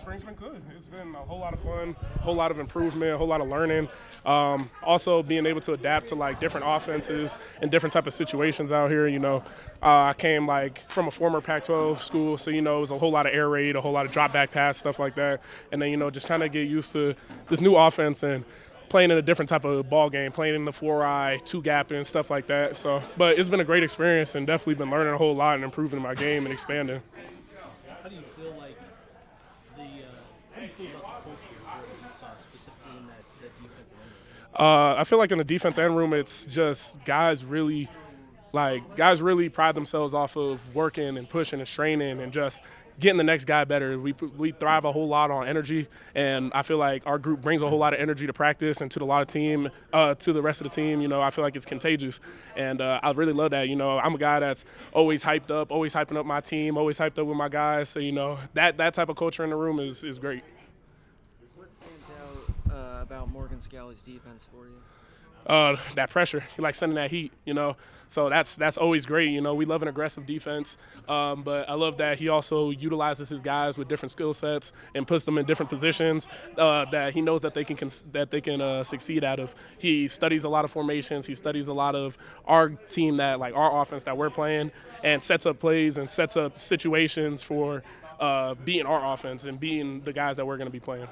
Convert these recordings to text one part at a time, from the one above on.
spring's been good. It's been a whole lot of fun, a whole lot of improvement, a whole lot of learning. Also being able to adapt to like different offenses and different type of situations out here. I came like from a former Pac-12 school, so it was a whole lot of air raid, a whole lot of drop back pass, stuff like that. And then just kind of get used to this new offense and playing in a different type of ball game, playing in the 4-eye, 2-gap and stuff like that. So, but it's been a great experience and definitely been learning a whole lot and improving my game and expanding. How do you feel like how do you feel about the culture specifically in that defensive end? I feel like in the defense end room, it's just guys really pride themselves off of working and pushing and straining and just getting the next guy better. We thrive a whole lot on energy, and I feel like our group brings a whole lot of energy to practice and to the rest of the team. I feel like it's contagious, and I really love that. I'm a guy that's always hyped up, always hyping up my team, always hyped up with my guys. So that type of culture in the room is great. What stands out about Morgan Scalley's defense for you? That pressure. He likes sending that heat, So that's always great. We love an aggressive defense, but I love that he also utilizes his guys with different skill sets and puts them in different positions that he knows that they can succeed out of. He studies a lot of formations. He studies a lot of our team our offense that we're playing, and sets up plays and sets up situations for being our offense and being the guys that we're going to be playing.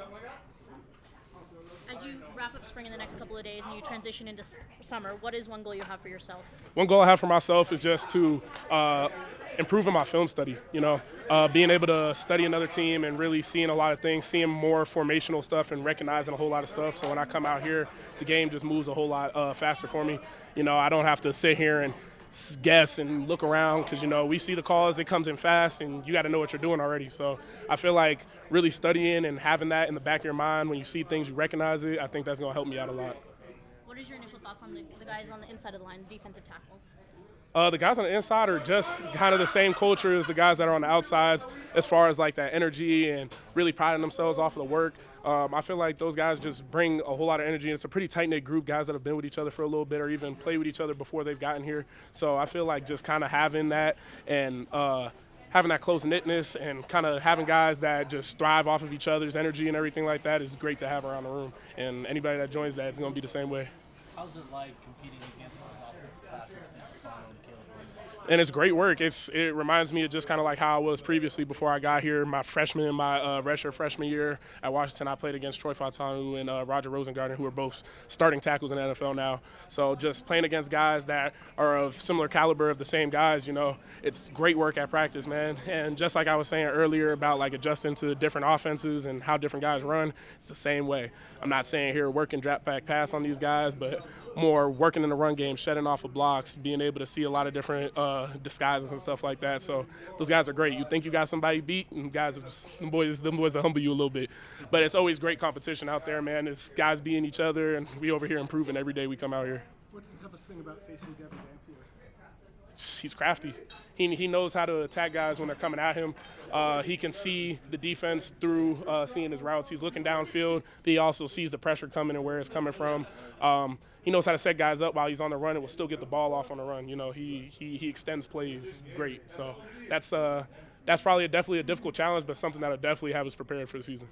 As you wrap up spring in the next couple of days and you transition into summer, what is one goal you have for yourself? One goal I have for myself is just to improve in my film study, being able to study another team and really seeing a lot of things, seeing more formational stuff and recognizing a whole lot of stuff. So when I come out here, the game just moves a whole lot faster for me. I don't have to sit here and guess and look around because we see the calls, it comes in fast, and you got to know what you're doing already. So I feel like really studying and having that in the back of your mind when you see things, you recognize it. I think that's going to help me out a lot. What is your initial thoughts on the guys on the inside of the line, defensive tackles? The guys on the inside are just kind of the same culture as the guys that are on the outsides as far as like that energy and really priding themselves off of the work. I feel like those guys just bring a whole lot of energy, and it's a pretty tight-knit group, guys that have been with each other for a little bit or even played with each other before they've gotten here. So I feel like just kind of having that and having that close-knitness and kind of having guys that just thrive off of each other's energy and everything like that is great to have around the room. And anybody that joins that is going to be the same way. How's it like competing against those offensive tackles? And it's great work. It reminds me of just kind of like how I was previously before I got here. My freshman and my redshirt freshman year at Washington, I played against Troy Fautanu and Roger Rosengarten, who are both starting tackles in the NFL now. So just playing against guys that are of similar caliber of the same guys, it's great work at practice, man. And just like I was saying earlier about like adjusting to different offenses and how different guys run, it's the same way. I'm not saying here working drop back pass on these guys, but more working in the run game, shedding off of blocks, being able to see a lot of different disguises and stuff like that. So those guys are great. You think you got somebody beat, and guys, them boys will humble you a little bit. But it's always great competition out there, man. It's guys beating each other, and we over here improving every day we come out here. What's the toughest thing about facing Devin Dampier? He's crafty. He knows how to attack guys when they're coming at him. He can see the defense through seeing his routes. He's looking downfield, but he also sees the pressure coming and where it's coming from. He knows how to set guys up while he's on the run and will still get the ball off on the run. He extends plays great. So that's probably definitely a difficult challenge, but something that I definitely have us prepared for the season.